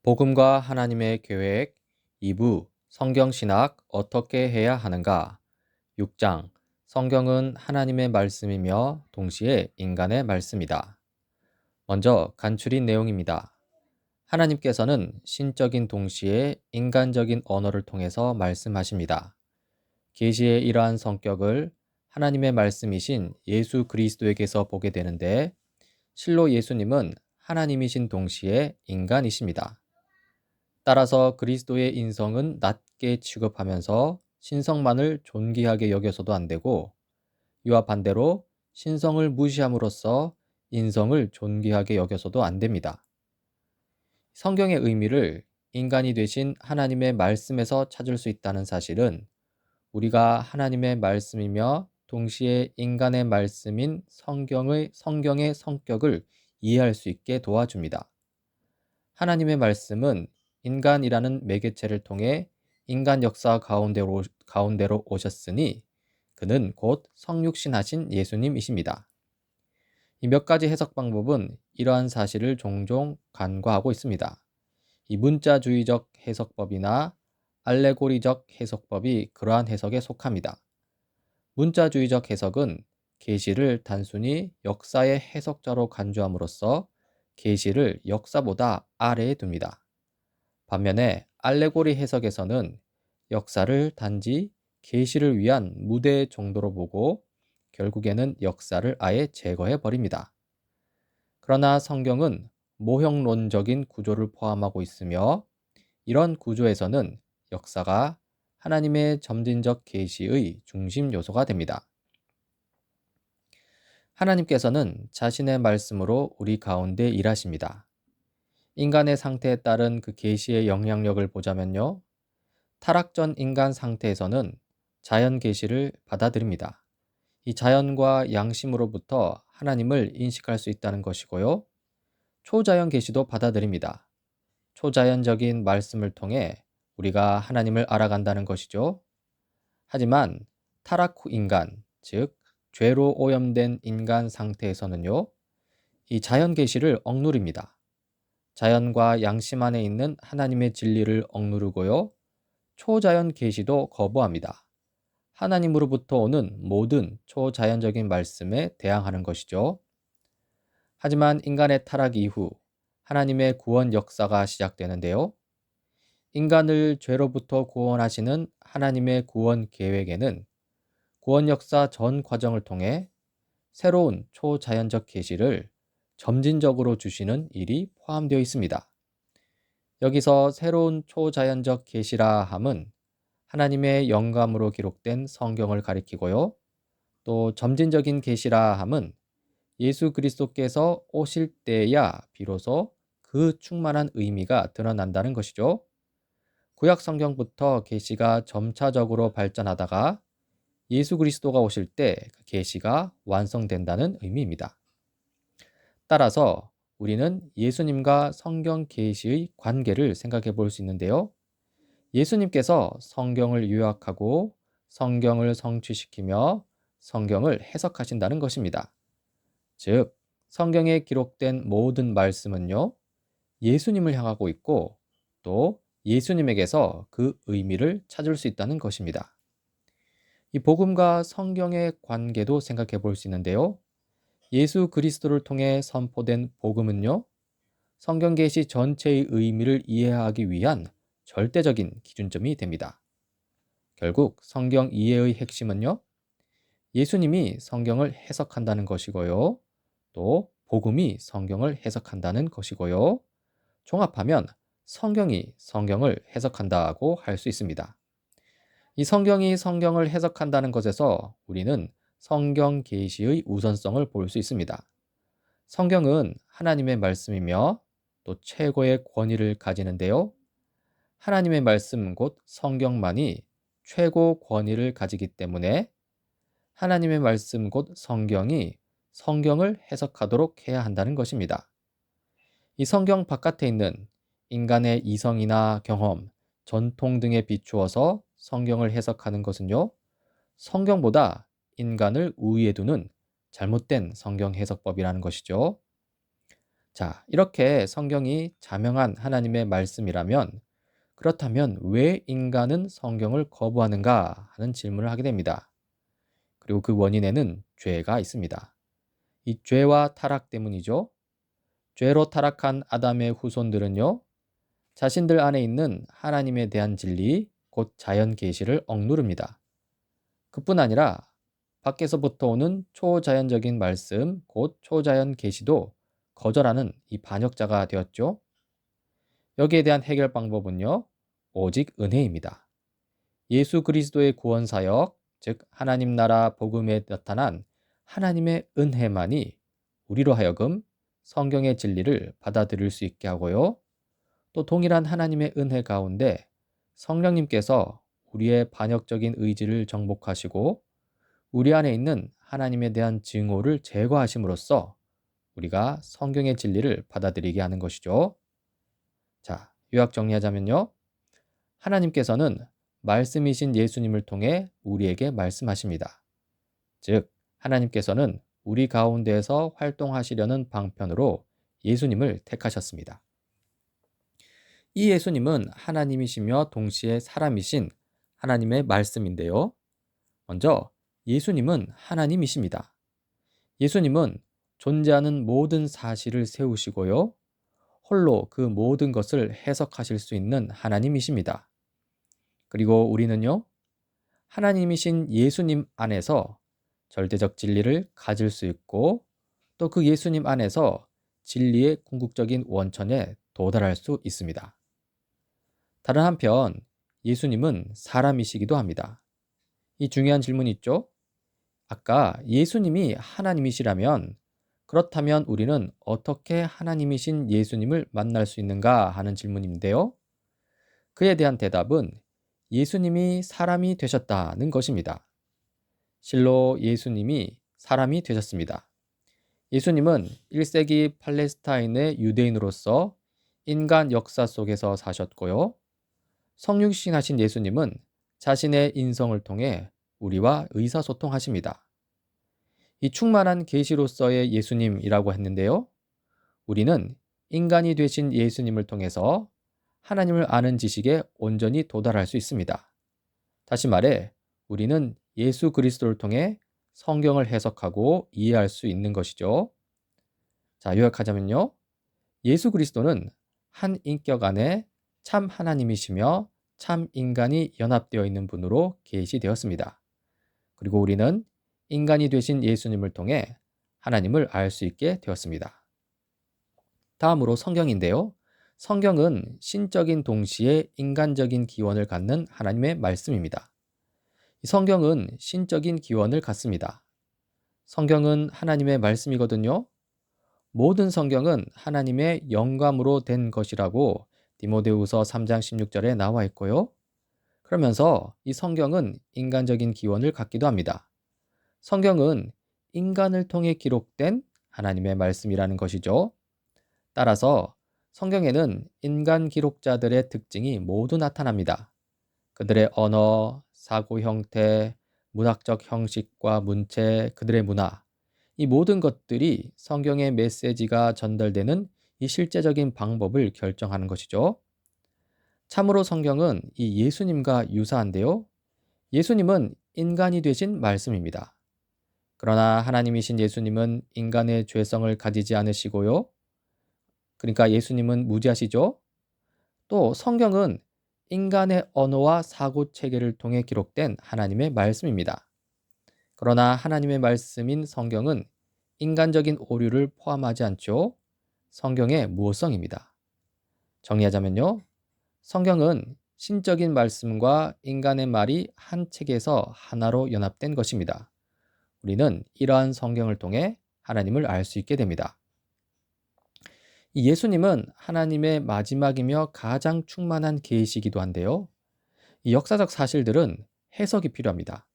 복음과 하나님의 계획 2부 성경신학 어떻게 해야 하는가 6장 성경은 하나님의 말씀이며 동시에 인간의 말씀이다. 먼저 간추린 내용입니다. 하나님께서는 신적인 동시에 인간적인 언어를 통해서 말씀하십니다. 계시의 이러한 성격을 하나님의 말씀이신 예수 그리스도에게서 보게 되는데 실로 예수님은 하나님이신 동시에 인간이십니다. 따라서 그리스도의 인성은 낮게 취급하면서 신성만을 존귀하게 여겨서도 안 되고 이와 반대로 신성을 무시함으로써 인성을 존귀하게 여겨서도 안 됩니다. 성경의 의미를 인간이 되신 하나님의 말씀에서 찾을 수 있다는 사실은 우리가 하나님의 말씀이며 동시에 인간의 말씀인 성경의 성격을 이해할 수 있게 도와줍니다. 하나님의 말씀은 인간이라는 매개체를 통해 인간 역사 가운데로 오셨으니 그는 곧 성육신하신 예수님이십니다. 이 몇 가지 해석 방법은 이러한 사실을 종종 간과하고 있습니다. 이 문자주의적 해석법이나 알레고리적 해석법이 그러한 해석에 속합니다. 문자주의적 해석은 계시를 단순히 역사의 해석자로 간주함으로써 계시를 역사보다 아래에 둡니다. 반면에 알레고리 해석에서는 역사를 단지 계시를 위한 무대 정도로 보고 결국에는 역사를 아예 제거해 버립니다. 그러나 성경은 모형론적인 구조를 포함하고 있으며 이런 구조에서는 역사가 하나님의 점진적 계시의 중심 요소가 됩니다. 하나님께서는 자신의 말씀으로 우리 가운데 일하십니다. 인간의 상태에 따른 그 계시의 영향력을 보자면요. 타락 전 인간 상태에서는 자연 계시를 받아들입니다. 이 자연과 양심으로부터 하나님을 인식할 수 있다는 것이고요. 초자연 계시도 받아들입니다. 초자연적인 말씀을 통해 우리가 하나님을 알아간다는 것이죠. 하지만 타락 후 인간, 즉 죄로 오염된 인간 상태에서는요. 이 자연 계시를 억누릅니다. 자연과 양심 안에 있는 하나님의 진리를 억누르고요. 초자연 계시도 거부합니다. 하나님으로부터 오는 모든 초자연적인 말씀에 대항하는 것이죠. 하지만 인간의 타락 이후 하나님의 구원 역사가 시작되는데요. 인간을 죄로부터 구원하시는 하나님의 구원 계획에는 구원 역사 전 과정을 통해 새로운 초자연적 계시를 점진적으로 주시는 일이 포함되어 있습니다. 여기서 새로운 초자연적 계시라 함은 하나님의 영감으로 기록된 성경을 가리키고요. 또 점진적인 계시라 함은 예수 그리스도께서 오실 때야 비로소 그 충만한 의미가 드러난다는 것이죠. 구약 성경부터 계시가 점차적으로 발전하다가 예수 그리스도가 오실 때 그 계시가 완성된다는 의미입니다. 따라서 우리는 예수님과 성경 계시의 관계를 생각해 볼 수 있는데요. 예수님께서 성경을 요약하고 성경을 성취시키며 성경을 해석하신다는 것입니다. 즉, 성경에 기록된 모든 말씀은요, 예수님을 향하고 있고 또 예수님에게서 그 의미를 찾을 수 있다는 것입니다. 이 복음과 성경의 관계도 생각해 볼 수 있는데요. 예수 그리스도를 통해 선포된 복음은요, 성경 계시 전체의 의미를 이해하기 위한 절대적인 기준점이 됩니다. 결국 성경 이해의 핵심은요, 예수님이 성경을 해석한다는 것이고요. 또 복음이 성경을 해석한다는 것이고요. 종합하면 성경이 성경을 해석한다고 할 수 있습니다. 이 성경이 성경을 해석한다는 것에서 우리는 성경 계시의 우선성을 볼 수 있습니다. 성경은 하나님의 말씀이며 또 최고의 권위를 가지는데요. 하나님의 말씀 곧 성경만이 최고 권위를 가지기 때문에 하나님의 말씀 곧 성경이 성경을 해석하도록 해야 한다는 것입니다. 이 성경 바깥에 있는 인간의 이성이나 경험, 전통 등에 비추어서 성경을 해석하는 것은요, 성경보다 인간을 우위에 두는 잘못된 성경 해석법이라는 것이죠. 자, 이렇게 성경이 자명한 하나님의 말씀이라면 그렇다면 왜 인간은 성경을 거부하는가 하는 질문을 하게 됩니다. 그리고 그 원인에는 죄가 있습니다. 이 죄와 타락 때문이죠. 죄로 타락한 아담의 후손들은요, 자신들 안에 있는 하나님에 대한 진리, 곧 자연 계시를 억누릅니다. 그뿐 아니라 밖에서부터 오는 초자연적인 말씀, 곧 초자연 계시도 거절하는 이 반역자가 되었죠. 여기에 대한 해결 방법은요, 오직 은혜입니다. 예수 그리스도의 구원 사역, 즉 하나님 나라 복음에 나타난 하나님의 은혜만이 우리로 하여금 성경의 진리를 받아들일 수 있게 하고요. 또 동일한 하나님의 은혜 가운데 성령님께서 우리의 반역적인 의지를 정복하시고 우리 안에 있는 하나님에 대한 증오를 제거하심으로써 우리가 성경의 진리를 받아들이게 하는 것이죠. 자, 요약 정리하자면요. 하나님께서는 말씀이신 예수님을 통해 우리에게 말씀하십니다. 즉, 하나님께서는 우리 가운데에서 활동하시려는 방편으로 예수님을 택하셨습니다. 이 예수님은 하나님이시며 동시에 사람이신 하나님의 말씀인데요. 먼저 예수님은 하나님이십니다. 예수님은 존재하는 모든 사실을 세우시고요. 홀로 그 모든 것을 해석하실 수 있는 하나님이십니다. 그리고 우리는요, 하나님이신 예수님 안에서 절대적 진리를 가질 수 있고 또 그 예수님 안에서 진리의 궁극적인 원천에 도달할 수 있습니다. 다른 한편 예수님은 사람이시기도 합니다. 이 중요한 질문이 있죠? 아까 예수님이 하나님이시라면 그렇다면 우리는 어떻게 하나님이신 예수님을 만날 수 있는가 하는 질문인데요. 그에 대한 대답은 예수님이 사람이 되셨다는 것입니다. 실로 예수님이 사람이 되셨습니다. 예수님은 1세기 팔레스타인의 유대인으로서 인간 역사 속에서 사셨고요. 성육신하신 예수님은 자신의 인성을 통해 우리와 의사소통하십니다. 이 충만한 계시로서의 예수님이라고 했는데요. 우리는 인간이 되신 예수님을 통해서 하나님을 아는 지식에 온전히 도달할 수 있습니다. 다시 말해, 우리는 예수 그리스도를 통해 성경을 해석하고 이해할 수 있는 것이죠. 자, 요약하자면요. 예수 그리스도는 한 인격 안에 참 하나님이시며 참 인간이 연합되어 있는 분으로 계시되었습니다. 그리고 우리는 인간이 되신 예수님을 통해 하나님을 알 수 있게 되었습니다. 다음으로 성경인데요. 성경은 신적인 동시에 인간적인 기원을 갖는 하나님의 말씀입니다. 이 성경은 신적인 기원을 갖습니다. 성경은 하나님의 말씀이거든요. 모든 성경은 하나님의 영감으로 된 것이라고 디모데후서 3장 16절에 나와 있고요. 그러면서 이 성경은 인간적인 기원을 갖기도 합니다. 성경은 인간을 통해 기록된 하나님의 말씀이라는 것이죠. 따라서 성경에는 인간 기록자들의 특징이 모두 나타납니다. 그들의 언어, 사고 형태, 문학적 형식과 문체, 그들의 문화, 이 모든 것들이 성경의 메시지가 전달되는 이 실제적인 방법을 결정하는 것이죠. 참으로 성경은 이 예수님과 유사한데요. 예수님은 인간이 되신 말씀입니다. 그러나 하나님이신 예수님은 인간의 죄성을 가지지 않으시고요. 그러니까 예수님은 무지하시죠. 또 성경은 인간의 언어와 사고 체계를 통해 기록된 하나님의 말씀입니다. 그러나 하나님의 말씀인 성경은 인간적인 오류를 포함하지 않죠. 성경의 무호성입니다. 정리하자면요. 성경은 신적인 말씀과 인간의 말이 한 책에서 하나로 연합된 것입니다. 우리는 이러한 성경을 통해 하나님을 알 수 있게 됩니다. 이 예수님은 하나님의 마지막이며 가장 충만한 계시이기도 한데요. 이 역사적 사실들은 해석이 필요합니다.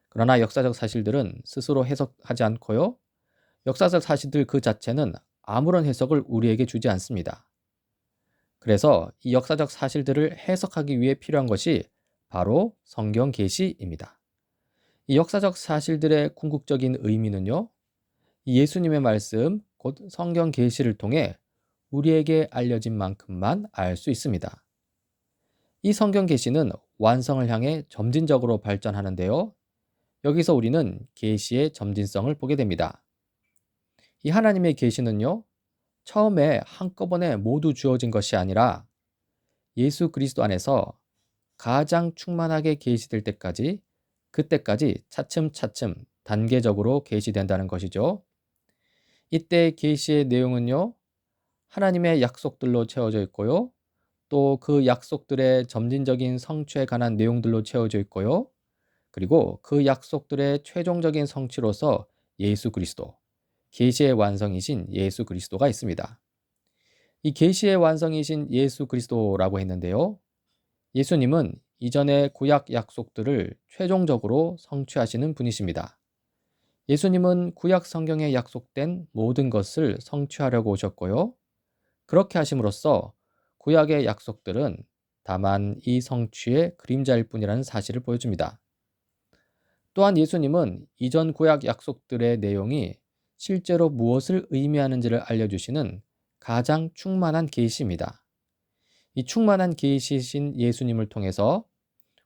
그러나 역사적 사실들은 스스로 해석하지 않고요. 역사적 사실들 그 자체는 아무런 해석을 우리에게 주지 않습니다. 그래서 이 역사적 사실들을 해석하기 위해 필요한 것이 바로 성경 계시입니다. 이 역사적 사실들의 궁극적인 의미는요. 이 예수님의 말씀, 곧 성경 계시를 통해 우리에게 알려진 만큼만 알 수 있습니다. 이 성경 계시는 완성을 향해 점진적으로 발전하는데요. 여기서 우리는 계시의 점진성을 보게 됩니다. 이 하나님의 계시는요, 처음에 한꺼번에 모두 주어진 것이 아니라 예수 그리스도 안에서 가장 충만하게 계시될 때까지, 그때까지 차츰차츰 단계적으로 계시된다는 것이죠. 이때 계시의 내용은요, 하나님의 약속들로 채워져 있고요. 또 그 약속들의 점진적인 성취에 관한 내용들로 채워져 있고요. 그리고 그 약속들의 최종적인 성취로서 예수 그리스도, 계시의 완성이신 예수 그리스도가 있습니다. 이 계시의 완성이신 예수 그리스도라고 했는데요. 예수님은 이전의 구약 약속들을 최종적으로 성취하시는 분이십니다. 예수님은 구약 성경에 약속된 모든 것을 성취하려고 오셨고요. 그렇게 하심으로써 구약의 약속들은 다만 이 성취의 그림자일 뿐이라는 사실을 보여줍니다. 또한 예수님은 이전 구약 약속들의 내용이 실제로 무엇을 의미하는지를 알려주시는 가장 충만한 계시입니다. 이 충만한 계시신 예수님을 통해서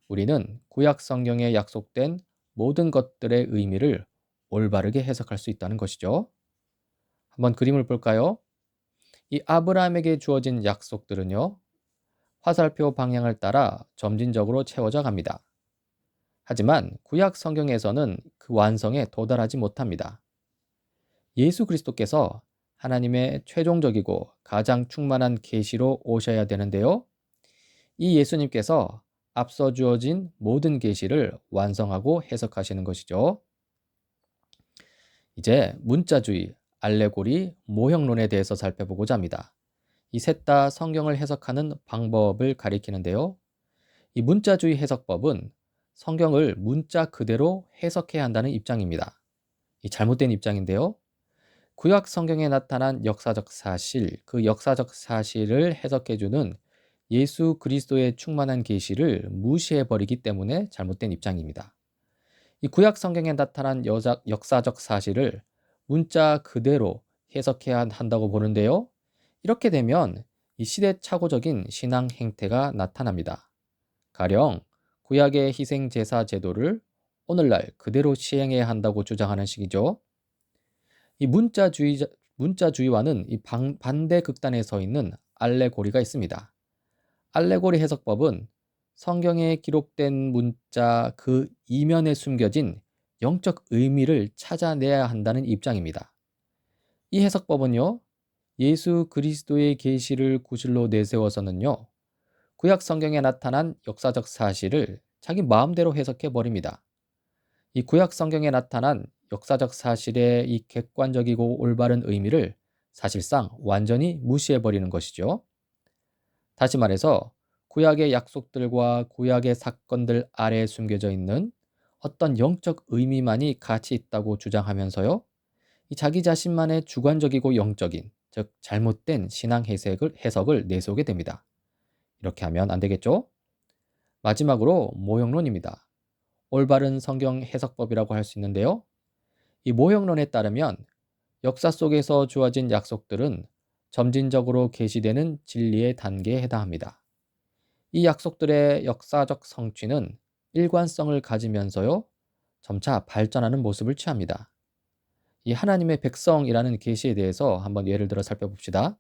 우리는 구약 성경에 약속된 모든 것들의 의미를 올바르게 해석할 수 있다는 것이죠. 한번 그림을 볼까요? 이 아브라함에게 주어진 약속들은요, 화살표 방향을 따라 점진적으로 채워져 갑니다. 하지만 구약 성경에서는 그 완성에 도달하지 못합니다. 예수 그리스도께서 하나님의 최종적이고 가장 충만한 계시로 오셔야 되는데요. 이 예수님께서 앞서 주어진 모든 계시를 완성하고 해석하시는 것이죠. 이제 문자주의, 알레고리, 모형론에 대해서 살펴보고자 합니다. 이 셋 다 성경을 해석하는 방법을 가리키는데요. 이 문자주의 해석법은 성경을 문자 그대로 해석해야 한다는 입장입니다. 이 잘못된 입장인데요. 구약 성경에 나타난 역사적 사실, 그 역사적 사실을 해석해주는 예수 그리스도의 충만한 계시를 무시해 버리기 때문에 잘못된 입장입니다. 이 구약 성경에 나타난 역사적 사실을 문자 그대로 해석해야 한다고 보는데요. 이렇게 되면 이 시대착오적인 신앙 행태가 나타납니다. 가령 구약의 희생 제사 제도를 오늘날 그대로 시행해야 한다고 주장하는 식이죠. 이 문자주의와는 이 반대 극단에 서 있는 알레고리가 있습니다. 알레고리 해석법은 성경에 기록된 문자 그 이면에 숨겨진 영적 의미를 찾아내야 한다는 입장입니다. 이 해석법은요, 예수 그리스도의 계시를 구실로 내세워서는요, 구약 성경에 나타난 역사적 사실을 자기 마음대로 해석해 버립니다. 이 구약 성경에 나타난 역사적 사실의 이 객관적이고 올바른 의미를 사실상 완전히 무시해 버리는 것이죠. 다시 말해서 구약의 약속들과 구약의 사건들 아래에 숨겨져 있는 어떤 영적 의미만이 가치 있다고 주장하면서요, 이 자기 자신만의 주관적이고 영적인, 즉 잘못된 신앙 해석을 내세우게 됩니다. 이렇게 하면 안 되겠죠? 마지막으로 모형론입니다. 올바른 성경 해석법이라고 할 수 있는데요. 이 모형론에 따르면 역사 속에서 주어진 약속들은 점진적으로 계시되는 진리의 단계에 해당합니다. 이 약속들의 역사적 성취는 일관성을 가지면서요, 점차 발전하는 모습을 취합니다. 이 하나님의 백성이라는 계시에 대해서 한번 예를 들어 살펴봅시다.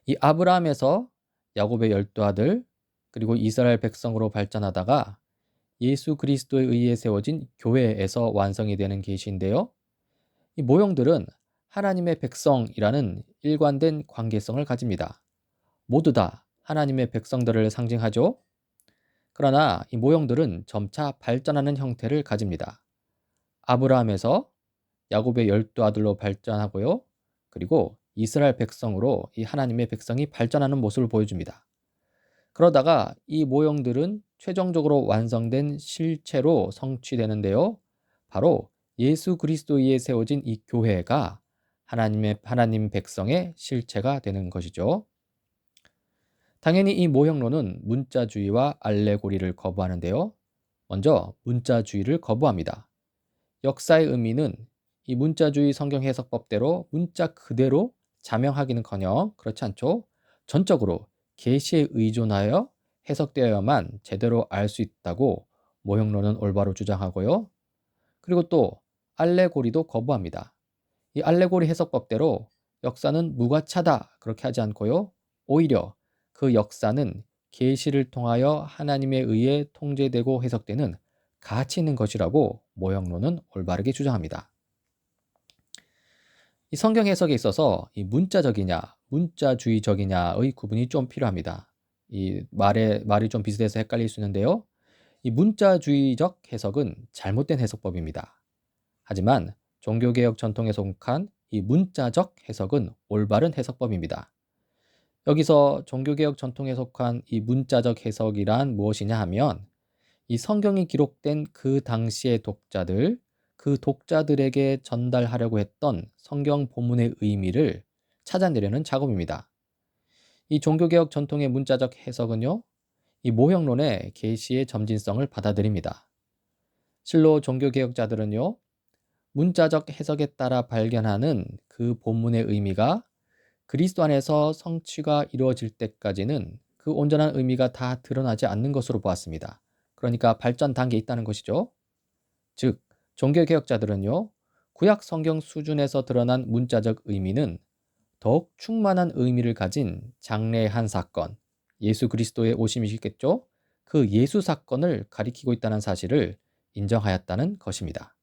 이 아브라함에서 야곱의 12아들, 그리고 이스라엘 백성으로 발전하다가 예수 그리스도에 의해 세워진 교회에서 완성이 되는 계시인데요. 이 모형들은 하나님의 백성이라는 일관된 관계성을 가집니다. 모두 다 하나님의 백성들을 상징하죠. 그러나 이 모형들은 점차 발전하는 형태를 가집니다. 아브라함에서 야곱의 12아들로 발전하고요. 그리고 이스라엘 백성으로 이 하나님의 백성이 발전하는 모습을 보여줍니다. 그러다가 이 모형들은 최종적으로 완성된 실체로 성취되는데요. 바로 예수 그리스도에 세워진 이 교회가 하나님 백성의 실체가 되는 것이죠. 당연히 이 모형론은 문자주의와 알레고리를 거부하는데요. 먼저 문자주의를 거부합니다. 역사의 의미는 이 문자주의 성경 해석법대로 문자 그대로 자명하기는커녕 그렇지 않죠. 전적으로 계시에 의존하여 해석되어야만 제대로 알 수 있다고 모형론은 올바로 주장하고요. 그리고 또 알레고리도 거부합니다. 이 알레고리 해석법대로 역사는 무가차다 그렇게 하지 않고요. 오히려 그 역사는 계시를 통하여 하나님에 의해 통제되고 해석되는 가치 있는 것이라고 모형론은 올바르게 주장합니다. 이 성경 해석에 있어서 이 문자적이냐, 문자주의적이냐의 구분이 좀 필요합니다. 이 말이 좀 비슷해서 헷갈릴 수 있는데요. 이 문자주의적 해석은 잘못된 해석법입니다. 하지만 종교개혁 전통에 속한 이 문자적 해석은 올바른 해석법입니다. 여기서 종교개혁 전통에 속한 이 문자적 해석이란 무엇이냐 하면 이 성경이 기록된 그 당시의 독자들, 그 독자들에게 전달하려고 했던 성경 본문의 의미를 찾아내려는 작업입니다. 이 종교개혁 전통의 문자적 해석은요, 이 모형론의 계시의 점진성을 받아들입니다. 실로 종교개혁자들은요, 문자적 해석에 따라 발견하는 그 본문의 의미가 그리스도 안에서 성취가 이루어질 때까지는 그 온전한 의미가 다 드러나지 않는 것으로 보았습니다. 그러니까 발전 단계에 있다는 것이죠. 즉, 종교개혁자들은요, 구약 성경 수준에서 드러난 문자적 의미는 더욱 충만한 의미를 가진 장래의 한 사건, 예수 그리스도의 오심이시겠죠? 그 예수 사건을 가리키고 있다는 사실을 인정하였다는 것입니다.